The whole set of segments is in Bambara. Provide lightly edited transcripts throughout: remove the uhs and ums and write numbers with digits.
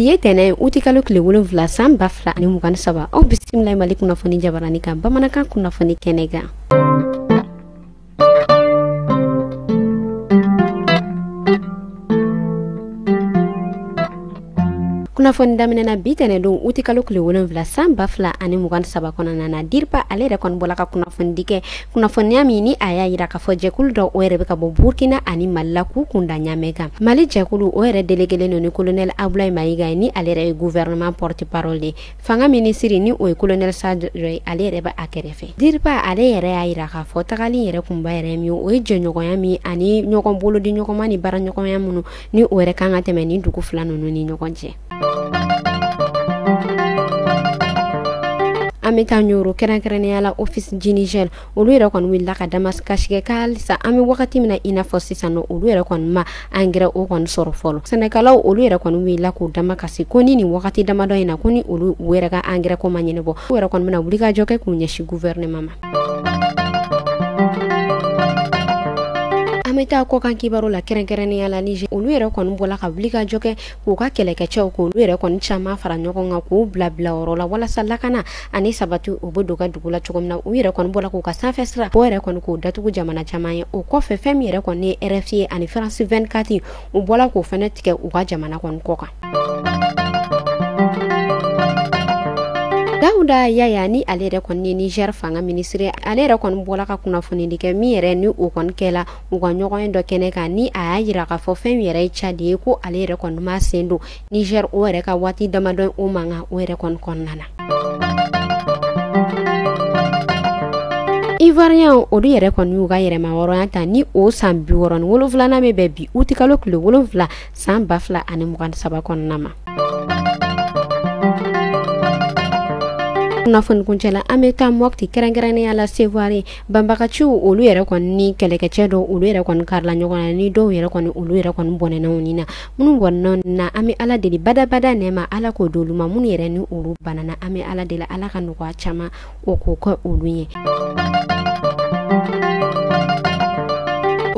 Biye tɛnɛ uti kalo tile 7 san 2023 aw bisimila Mali kunnafoni jabarani kan bamanankan kunnafoni kɛnɛ kan. Kunnafoni daminɛna bi tɛnɛ don uti kalo tile 7 san 2023 kɔnɔna na Dirpa ale yɛrɛ kɔni bɔla ka kunnafoni di kɛ kunnafoniya min ni a y'a yira k'a fɔ jɛkulu dɔ o yɛrɛ bɛ ka bɔ Burkina ani Mali la k'u kunda ɲamɛ kan. Mali jɛkulu o yɛrɛ délégué ni colonel Abdoulaye Maïga ni ale yɛrɛ ye gouvernement porte-parole de fanga ministre ni o ye colonel Sadio ale yɛrɛ bɛ a kɛrɛfɛ. Dirpa ale yɛrɛ y'a yira k'a fɔ tagali yɛrɛ kunba yɛrɛ min o ye jɛɲɔgɔnya min ani ɲɔgɔn bolo di ɲɔgɔnma ni baara ɲɔgɔnya minnu ni o yɛrɛ kan ka tɛmɛ ni dugu fila ninnu ni ɲɔgɔn cɛ. An bɛ taa ɲoro kɛrɛnkɛrɛnnenya la office du Niger olu yɛrɛ kɔni wulila ka damakasige ka halisa an bɛ wagati min na i n'a fɔ sisan nɔ olu yɛrɛ kɔni ma engrais o kɔni sɔrɔ fɔlɔ. Sɛnɛkɛlaw olu yɛrɛ kɔni wulila k'u damakasi ko ni nin wagati damadɔ in na ko ni olu u yɛrɛ ka engrais ko ma ɲɛnabɔ u yɛrɛ kɔni bɛna wuli ka jɔ kɛ k'u ɲɛsin gouvernement ma. Ameta ko kan kibaru la kɛrɛnkɛrɛnnenya la Niger olu yɛrɛ kɔni bɔla ka wuli ka jɔ kɛ k'u ka kɛlɛkɛcɛw k'olu yɛrɛ kɔni caman fara ɲɔgɔn kan k'u bila yɔrɔ la walasa lakana ani sabati u bɛ don ka dugu la cogo min na u yɛrɛ kɔni bɔla k'u ka sanfɛ sira o yɛrɛ kɔni k'u datugu jamana caman ye o kɔfɛ fɛn min yɛrɛ kɔni ye RFI ani France 24 u bɔla k'o fɛnɛ tigɛ u ka jamana kɔni kɔ kan. Dawuda Yaya ni ale yɛrɛ kɔni ye Niger fanga ministre ale yɛrɛ kɔni bɔla ka kunnafoni di kɛ min yɛrɛ ni o kɔni kɛla u ka ɲɔgɔn dɔ kɛnɛ kan ni a y'a yira k'a fɔ fɛn yɛrɛ ye Tchad ye ko ale yɛrɛ kɔni ma sen don Niger o yɛrɛ ka waati damadɔ o mankan o yɛrɛ kɔni kɔnɔna na. Ivoirien olu yɛrɛ kɔni y'u ka yɛrɛma wɔrɔnya ta ni o san 67 min bɛ bi uti kalo tile 7 san 2023 kɔnɔna ma. Kunnafoni kuncɛla an bɛ taa Mopti kɛrɛnkɛrɛnnenya la Sevare banbagaciw olu yɛrɛ kɔni ni kɛlɛkɛcɛ dɔw olu yɛrɛ kɔni karila ɲɔgɔn na ni dɔw yɛrɛ kɔni olu yɛrɛ kɔni bɔnɛnaw ni na minnu bɔnɛnaw na an bɛ Ala deli badabada nɛma Ala k'o d'olu ma minnu yɛrɛ ni olu banana an bɛ Ala deli Ala ka nɔgɔya caman o k'o kɛ olu ye.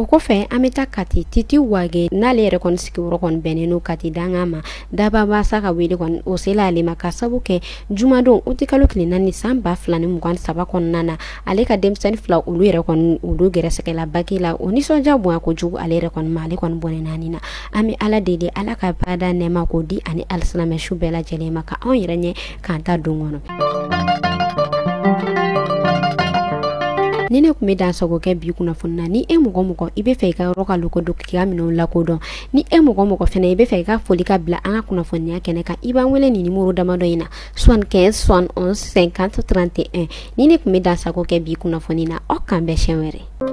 O kɔfɛ an bɛ taa Kati Titi Wage n'ale yɛrɛ kɔni sigiyɔrɔ kɔni bɛnnen n'o Kati danga ma daba basa ka wele kɔni o sela ale ma ka sabu kɛ jumadon uti kalo tile 4 san 2023 kɔnɔna na ale ka denmisɛnnin fila olu yɛrɛ kɔni olu gɛrɛsɛgɛla baki la o nisɔndiya bonya kojugu ale yɛrɛ kɔni ma ale kɔni bɔnɛ naani na an bɛ Ala deli Ala ka bada nɛma k'o di ani alisilamɛ su bɛɛ lajɛlen ma ka anw yɛrɛ ɲɛ k'an ta don kɔnɔ. Ni ne kun bɛ dan sago kɛ bi kunnafoni na ni e mɔgɔ mɔgɔ i bɛ fɛ i ka yɔrɔ ka lokodon k'i ka minɛnw lakodɔn ni e mɔgɔ mɔgɔ fɛnɛ i bɛ fɛ i ka foli ka bila an ka kunnafoniya kɛnɛ kan i b'an wele ni numéro damadɔ in na 75 71 50 31 ni ne kun bɛ dan sago kɛ bi kunnafoni na aw kan bɛɛ siɲɛ wɛrɛ.